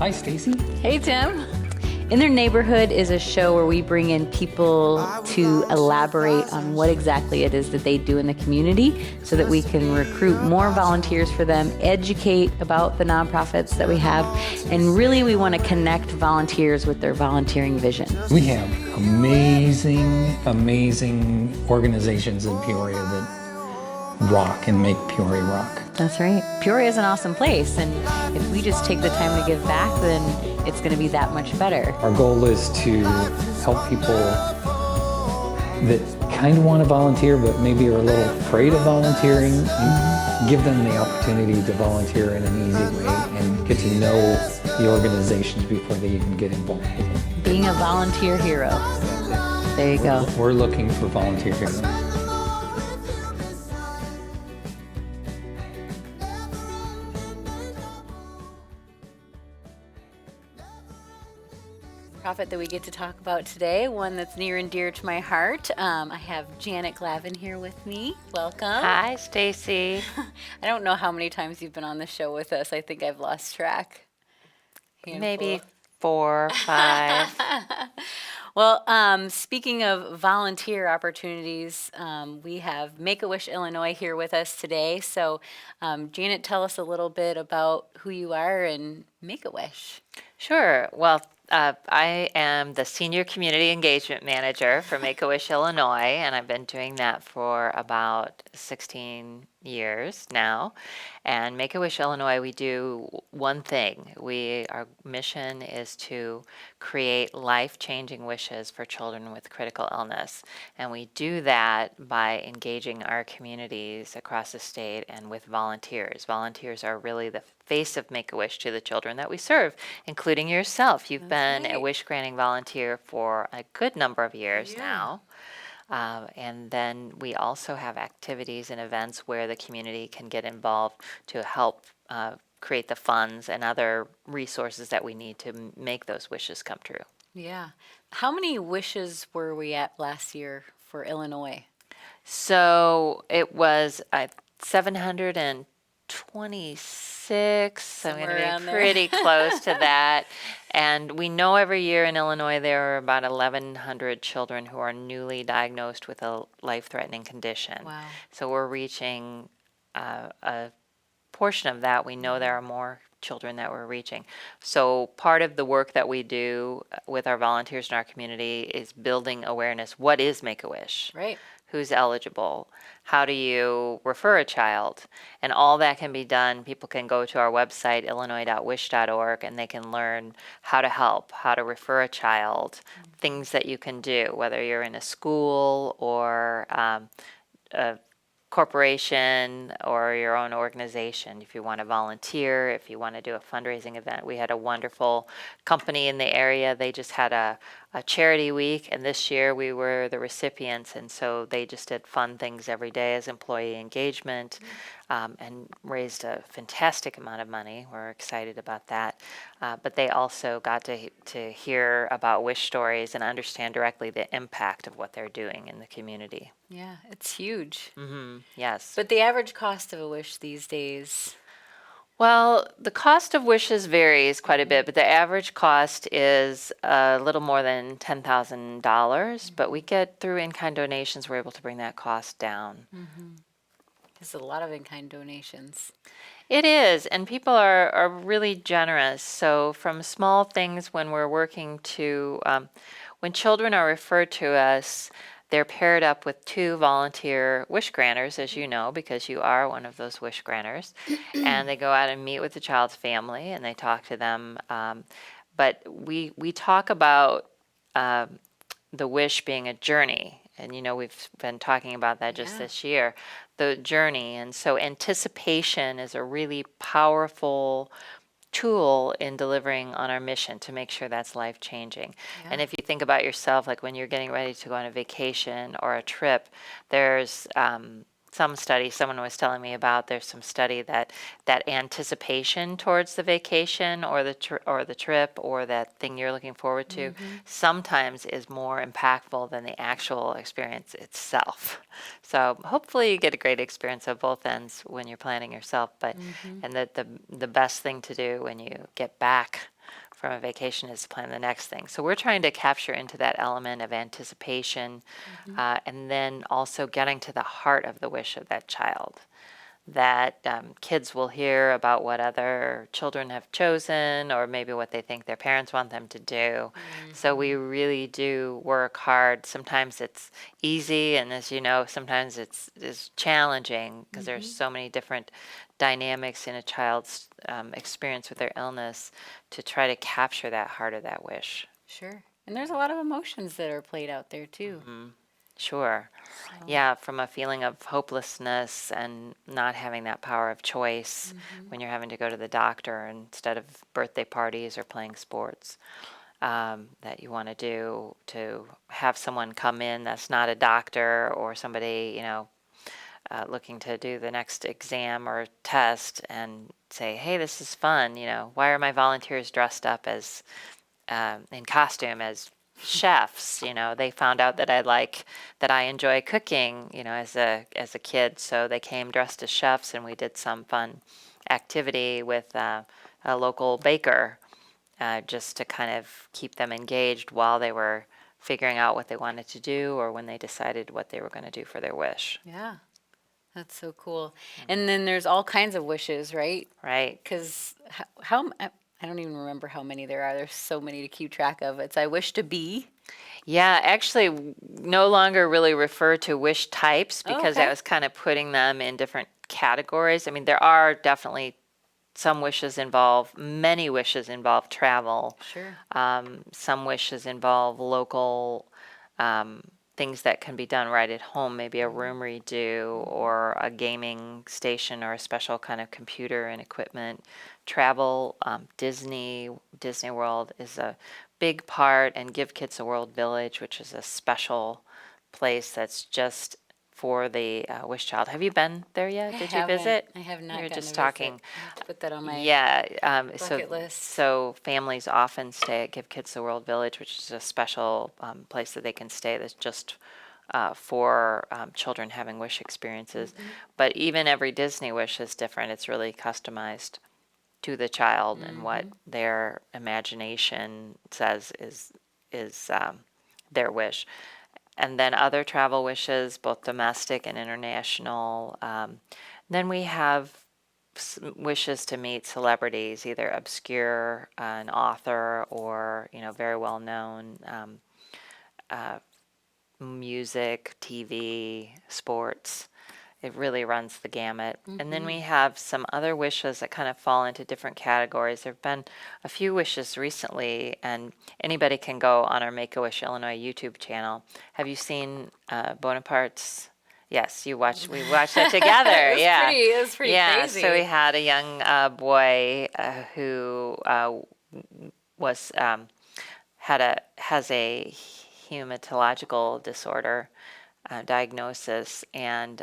Hi, Stacy. Hey, Tim. In Their Neighborhood is a show where we bring in people to elaborate on what exactly it is that they do in the community so that we can recruit more volunteers for them, educate about the nonprofits that we have, and really we want to connect volunteers with their volunteering vision. We have amazing, amazing organizations in Peoria that rock and make Peoria rock. That's right. Peoria is an awesome place, and if we just take the time to give back, then it's going to be that much better. Our goal is to help people that kind of want to volunteer but maybe are a little afraid of volunteering, and give them the opportunity to volunteer in an easy way and get to know the organizations before they even get involved with them. Being a volunteer hero. There you go. We're looking for volunteer heroes. Profit that we get to talk about today, one that's near and dear to my heart. I have Janet Glavin here with me. Welcome. Hi, Stacy. I don't know how many times you've been on the show with us. I think I've lost track. Maybe 4 or 5. Well, speaking of volunteer opportunities, we have MakeAWish Illinois here with us today. So, Janet, tell us a little bit about who you are and MakeAWish. Sure. Well, I am the Senior Community Engagement Manager for MakeAWish Illinois, and I've been doing that for about 16 years now. And MakeAWish Illinois, we do one thing. Our mission is to create life-changing wishes for children with critical illness. And we do that by engaging our communities across the state and with volunteers. Volunteers are really the face of MakeAWish to the children that we serve, including yourself. You've been a wish-granting volunteer for a good number of years now. And then we also have activities and events where the community can get involved to help create the funds and other resources that we need to make those wishes come true. Yeah. How many wishes were we at last year for Illinois? So it was 726. I'm going to be pretty close to that. And we know every year in Illinois there are about 1,100 children who are newly diagnosed with a life-threatening condition. Wow. So we're reaching a portion of that. We know there are more children that we're reaching. So part of the work that we do with our volunteers in our community is building awareness. What is MakeAWish? Right. Who's eligible? How do you refer a child? And all that can be done. People can go to our website, illinois.wish.org, and they can learn how to help, how to refer a child, things that you can do, whether you're in a school or a corporation or your own organization. If you want to volunteer, if you want to do a fundraising event. We had a wonderful company in the area. They just had a charity week, and this year we were the recipients, and so they just did fun things every day as employee engagement, and raised a fantastic amount of money. We're excited about that. But they also got to hear about wish stories and understand directly the impact of what they're doing in the community. Yeah, it's huge. Yes. But the average cost of a wish these days? Well, the cost of wishes varies quite a bit, but the average cost is a little more than $10,000. But we get through in-kind donations, we're able to bring that cost down. There's a lot of in-kind donations. It is, and people are really generous. So from small things when we're working to, when children are referred to us, they're paired up with 2 volunteer wish granters, as you know, because you are one of those wish granters. And they go out and meet with the child's family, and they talk to them. But we talk about the wish being a journey. And, we've been talking about that just this year, the journey. And so anticipation is a really powerful tool in delivering on our mission to make sure that's life-changing. And if you think about yourself, like when you're getting ready to go on a vacation or a trip, there's some study someone was telling me about. There's some study that anticipation towards the vacation or the trip or that thing you're looking forward to sometimes is more impactful than the actual experience itself. So hopefully you get a great experience of both ends when you're planning yourself. But and that the best thing to do when you get back from a vacation is to plan the next thing. So we're trying to capture into that element of anticipation, and then also getting to the heart of the wish of that child. That kids will hear about what other children have chosen, or maybe what they think their parents want them to do. So we really do work hard. Sometimes it's easy, and as you know, sometimes it's challenging because there's so many different dynamics in a child's experience with their illness to try to capture that heart of that wish. Sure. And there's a lot of emotions that are played out there too. Sure. Yeah, from a feeling of hopelessness and not having that power of choice when you're having to go to the doctor instead of birthday parties or playing sports, that you want to do, to have someone come in that's not a doctor or somebody, looking to do the next exam or test and say, hey, this is fun. Why are my volunteers dressed up as in costume as chefs? They found out that I enjoy cooking, as a kid. So they came dressed as chefs, and we did some fun activity with a local baker, just to kind of keep them engaged while they were figuring out what they wanted to do, or when they decided what they were going to do for their wish. Yeah. That's so cool. And then there's all kinds of wishes, right? Right. Because how I don't even remember how many there are. There's so many to keep track of. It's I wish to be. Yeah, actually, no longer really refer to wish types because Okay. I was kind of putting them in different categories. I mean, there are definitely many wishes involve travel. Sure. Some wishes involve local things that can be done right at home, maybe a room redo or a gaming station or a special kind of computer and equipment. Travel, Disney World is a big part, and Give Kids a World Village, which is a special place that's just for the wish child. Have you been there yet? Did you visit? I have not. We were gotten just to visit. talking. I have to put that on my bucket list. So families often stay at Give Kids the World Village, which is a special place that they can stay that's just for children having wish experiences. But even every Disney wish is different. It's really customized to the child and what their imagination says is their wish. And then other travel wishes, both domestic and international. Then we have wishes to meet celebrities, either obscure, an author, or very well known, music, TV, sports. It really runs the gamut. And then we have some other wishes that kind of fall into different categories. There have been a few wishes recently, and anybody can go on our Make-A-Wish Illinois YouTube channel. Have you seen Bonaparte's? Yes, we watched that together. It was pretty crazy. So we had a young boy who has a hematological disorder diagnosis, and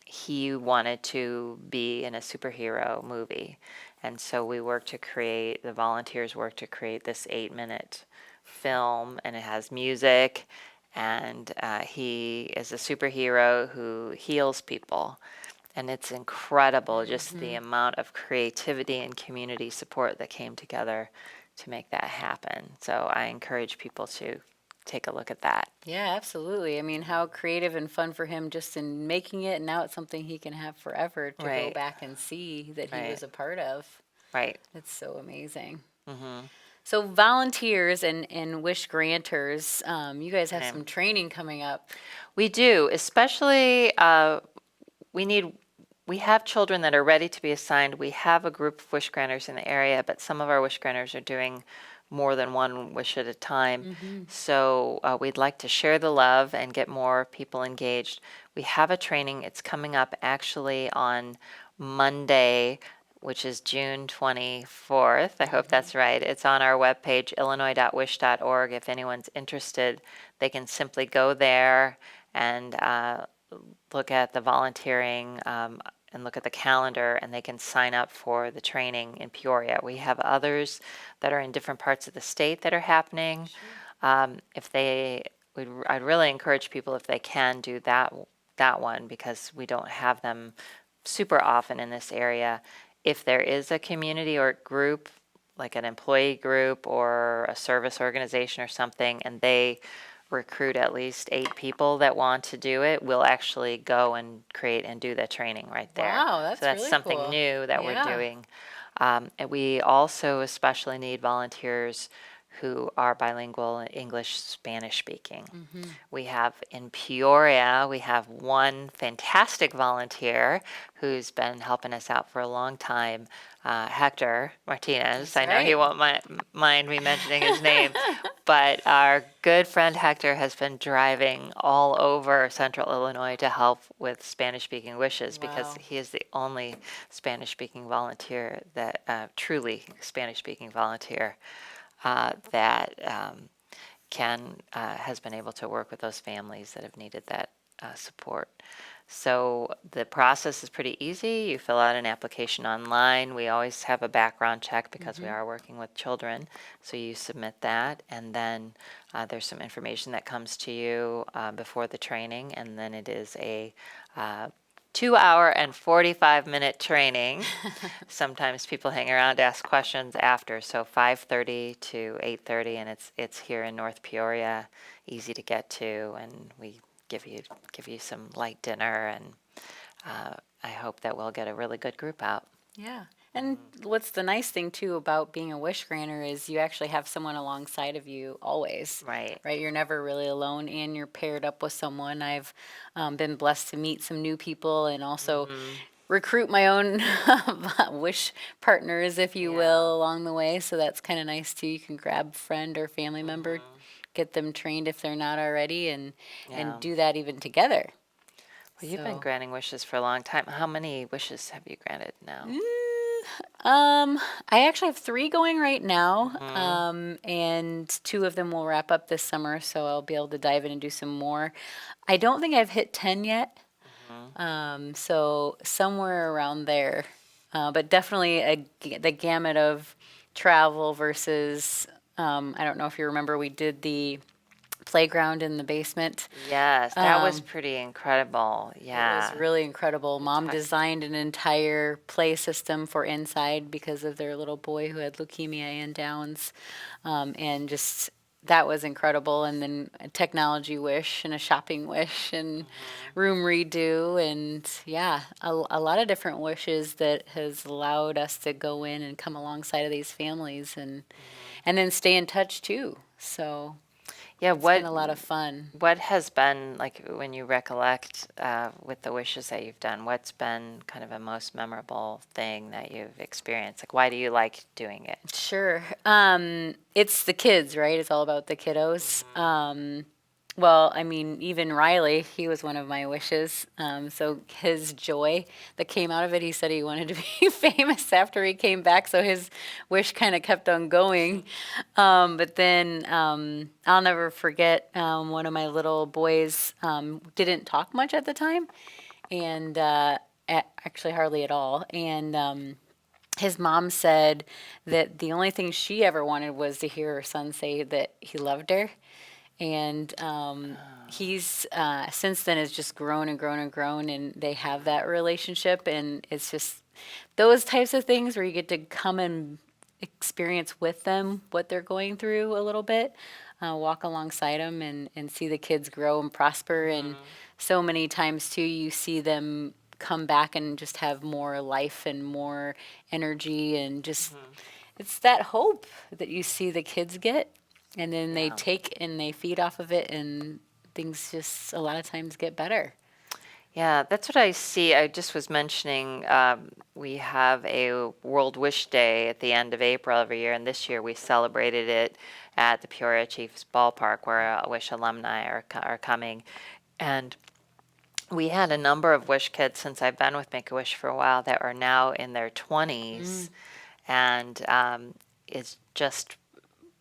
he wanted to be in a superhero movie. And so the volunteers worked to create this 8-minute film, and it has music, and he is a superhero who heals people. And it's incredible, just the amount of creativity and community support that came together to make that happen. So I encourage people to take a look at that. Yeah, absolutely. I mean, how creative and fun for him just in making it, and now it's something he can have forever to go back and see that he was a part of. Right. It's so amazing. So volunteers and wish granters, you guys have some training coming up. We do, especially we have children that are ready to be assigned. We have a group of wish granters in the area, but some of our wish granters are doing more than one wish at a time. So we'd like to share the love and get more people engaged. We have a training. It's coming up actually on Monday, which is June 24th. I hope that's right. It's on our webpage, illinois.wish.org. If anyone's interested, they can simply go there and look at the volunteering and look at the calendar, and they can sign up for the training in Peoria. We have others that are in different parts of the state that are happening. I'd really encourage people, if they can, do that one, because we don't have them super often in this area. If there is a community or group like an employee group or a service organization or something, and they recruit at least 8 people that want to do it, we'll actually go and create and do the training right there. Wow, that's so that's really something cool. new that we're Yeah. doing. And we also especially need volunteers who are bilingual, English, Spanish speaking. We have in Peoria, we have one fantastic volunteer who's been helping us out for a long time, Hector Martinez. That's I know he right. won't mind me mentioning his name, but our good friend Hector has been driving all over central Illinois to help with Spanish-speaking wishes because Wow. he is the only Spanish-speaking volunteer that, truly Spanish-speaking volunteer that has been able to work with those families that have needed that support. So the process is pretty easy. You fill out an application online. We always have a background check because we are working with children. So you submit that, and then there's some information that comes to you before the training, and then it is a 2-hour and 45-minute training. Sometimes people hang around to ask questions after, so 5:30 to 8:30, and it's here in North Peoria, easy to get to, and we give you some light dinner, and I hope that we'll get a really good group out. Yeah. And what's the nice thing too about being a wish granter is you actually have someone alongside of you always. Right. Right. You're never really alone, and you're paired up with someone. I've been blessed to meet some new people and also recruit my own wish partners, if you will, along the way. So that's kind of nice too. You can grab a friend or family member, get them trained if they're not already, and Yeah. do that even together. Well, you've been So- granting wishes for a long time. How many wishes have you granted now? I actually have 3 going right now, and 2 of them will wrap up this summer, so I'll be able to dive in and do some more. I don't think I've hit 10 yet, so somewhere around there, but definitely the gamut of travel versus, I don't know if you remember, we did the playground in the basement. Yes, that was pretty incredible. Yeah. It was really incredible. Mom designed an entire play system for inside because of their little boy who had leukemia and Downs. And just that was incredible. And then a technology wish and a shopping wish and room redo. And yeah, a lot of different wishes that has allowed us to go in and come alongside of these families and then stay in touch too. So Yeah, it's been a lot of fun. what has been, like, when you recollect with the wishes that you've done, what's been kind of a most memorable thing that you've experienced? Like, why do you like doing it? Sure. It's the kids, right? It's all about the kiddos. Well, I mean, even Riley, he was one of my wishes. So his joy that came out of it, he said he wanted to be famous after he came back. So his wish kind of kept on going. But then I'll never forget one of my little boys didn't talk much at the time, and actually hardly at all. And his mom said that the only thing she ever wanted was to hear her son say that he loved her. And he's since then has just grown and grown and grown, and they have that relationship. And it's just those types of things where you get to come and experience with them what they're going through a little bit, walk alongside them and see the kids grow and prosper. And so many times too, you see them come back and just have more life and more energy, and just it's that hope that you see the kids get, and then they take and they feed off of it, and things just a lot of times get better. Yeah, that's what I see. I just was mentioning we have a World Wish Day at the end of April every year, and this year we celebrated it at the Peoria Chiefs Ballpark, where Wish alumni are coming. And we had a number of Wish kids since I've been with MakeAWish for a while that are now in their 20s, and it's just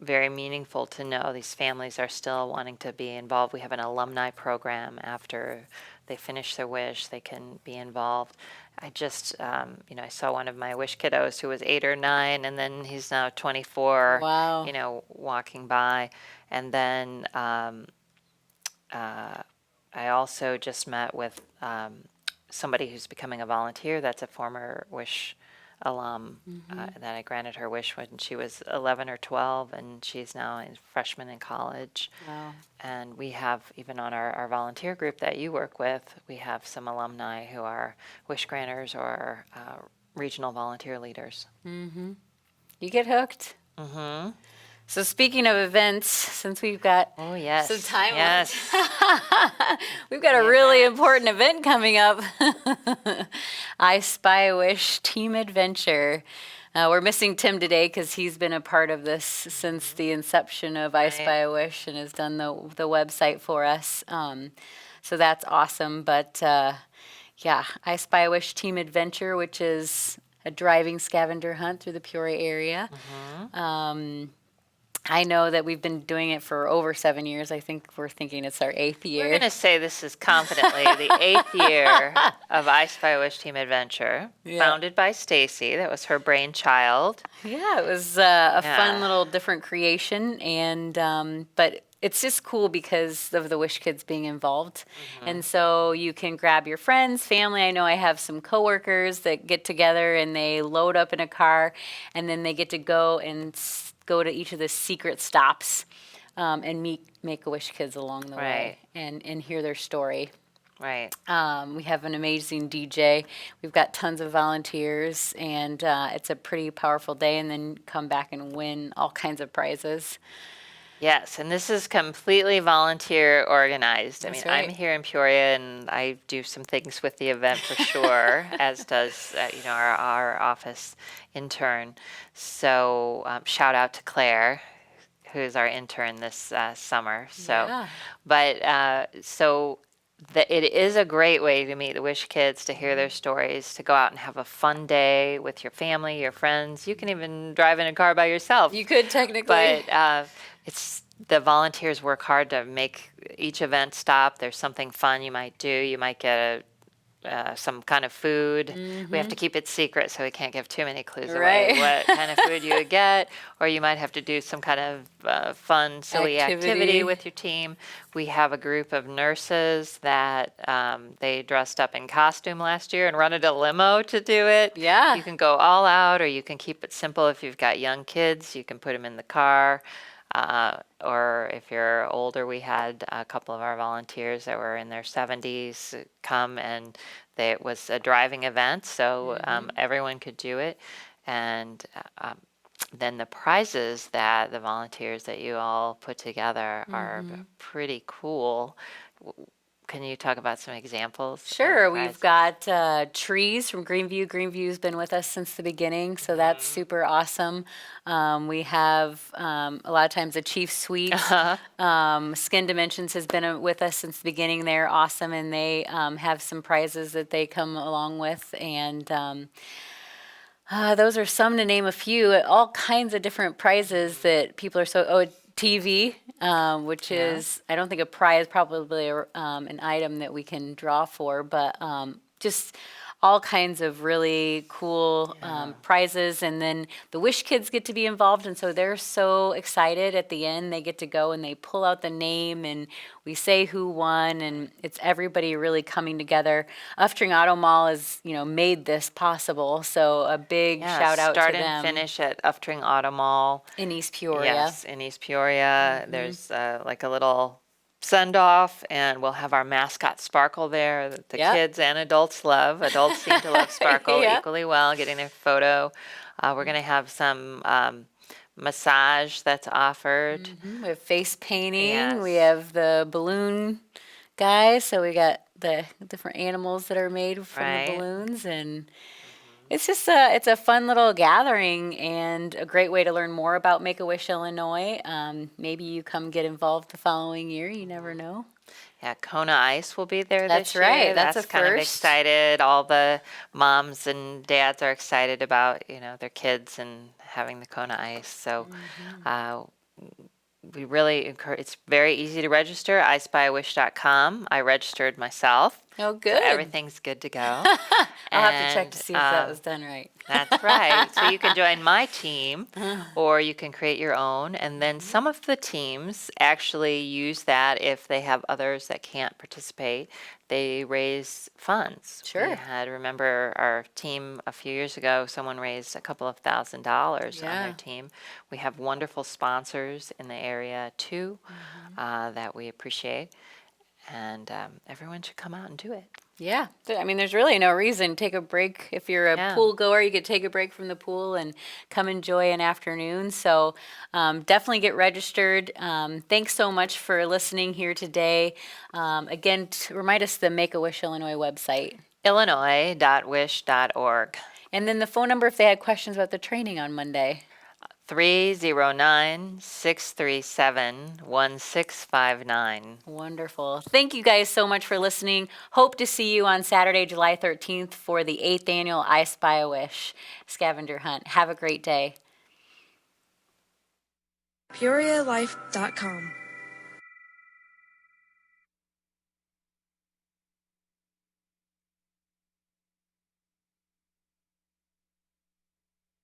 very meaningful to know these families are still wanting to be involved. We have an alumni program after they finish their wish, they can be involved. I just, I saw one of my wish kiddos who was 8 or 9, and then he's now 24, Wow. walking by. And then I also just met with somebody who's becoming a volunteer that's a former wish alum that I granted her wish when she was 11 or 12, and she's now a freshman in college. Wow. And we have, even on our volunteer group that you work with, we have some alumni who are wish granters or regional volunteer leaders. You get hooked. Mm-hmm. So speaking of events, since we've got Oh, yes. some time Yes. we've got a really important event coming up. ISPYAWISH Team Adventure. We're missing Tim today because he's been a part of this since the inception of ISPYAWISH and has done the website for us. So that's awesome. But yeah, ISPYAWISH Team Adventure, which is a driving scavenger hunt through the Peoria area. I know that we've been doing it for over 7 years. I think we're thinking it's our 8th year. We're going to say this is confidently the 8th year of ISPYAWISH Team Adventure, founded by Stacy. That was her brainchild. Yeah, it was a fun little different creation, and but it's just cool because of the Wish Kids being involved. And so you can grab your friends, family. I know I have some coworkers that get together and they load up in a car, and then they get to go to each of the secret stops and meet Make-A-Wish kids along the way and hear their story. Right. We have an amazing DJ. We've got tons of volunteers, and it's a pretty powerful day, and then come back and win all kinds of prizes. Yes, and this is completely volunteer organized. That's I mean, I'm right. here in Peoria, and I do some things with the event for sure, as does our office intern. So shout out to Claire, who's our intern this summer. So, it is a great way to meet the Wish Kids, to hear their stories, to go out and have a fun day with your family, your friends. You can even drive in a car by yourself. You could technically. But it's the volunteers work hard to make each event stop. There's something fun you might do. You might get some kind of food. We have to keep it secret, so we can't give too many clues away what kind of food you would get. Or you might have to do some kind of fun, silly activity with your team. We have a group of nurses that they dressed up in costume last year and rented a limo to do it. Yeah. You can go all out, or you can keep it simple. If you've got young kids, you can put them in the car. Or if you're older, we had a couple of our volunteers that were in their 70s come, and it was a driving event, so everyone could do it. And then the prizes that the volunteers that you all put together are pretty cool. Can you talk about some examples? Sure. We've got trees from Greenview. Greenview's been with us since the beginning, so that's super awesome. We have a lot of times a Chief Suite. Skin Dimensions has been with us since the beginning. They're awesome, and they have some prizes that they come along with. And those are some, to name a few. All kinds of different prizes that people are TV, which is, I don't think a prize, probably an item that we can draw for, but just all kinds of really cool prizes. And then the Wish Kids get to be involved, and so they're so excited at the end. They get to go and they pull out the name, and we say who won, and it's everybody really coming together. Uftring Auto Mall has, made this possible, so a big shout out to them. Start and finish at Uftring Auto Mall. In East Peoria. Yes, in East Peoria. There's like a little send off, and we'll have our mascot Sparkle there that the kids and adults love. Adults seem to love Sparkle equally well, getting their photo. We're going to have some massage that's offered. We have face painting. Yes. We have the balloon guys. So we got the different animals that are made from the balloons, and it's just it's a fun little gathering and a great way to learn more about Make-A-Wish Illinois. Maybe you come get involved the following year. You never know. Yeah, Kona Ice will be there That's this year. right. That's a kind of first. excited. All the moms and dads are excited about, their kids and having the Kona Ice. So we really encourage, it's very easy to register, ISPYAWISH.com. I registered myself. Oh, good. So everything's good to go. I'll have to check to see if that was done right. That's right. So you can join my team, or you can create your own. And then some of the teams actually use that if they have others that can't participate. they raise funds. Sure. We had, remember our team a few years ago, someone raised a couple of $1,000 on Yeah. their team. We have wonderful sponsors in the area too that we appreciate. And everyone should come out and do it. Yeah, I mean, there's really no reason. Take a break. If you're a Yeah. pool goer, you could take a break from the pool and come enjoy an afternoon. So definitely get registered. Thanks so much for listening here today. Again, remind us the Make-A-Wish Illinois website. Illinois.wish.org. And then the phone number if they had questions about the training on Monday. 309-637-1659. Wonderful. Thank you guys so much for listening. Hope to see you on Saturday, July 13th for the 8th annual ISPYAWISH scavenger hunt. Have a great day. PeoriaLife.com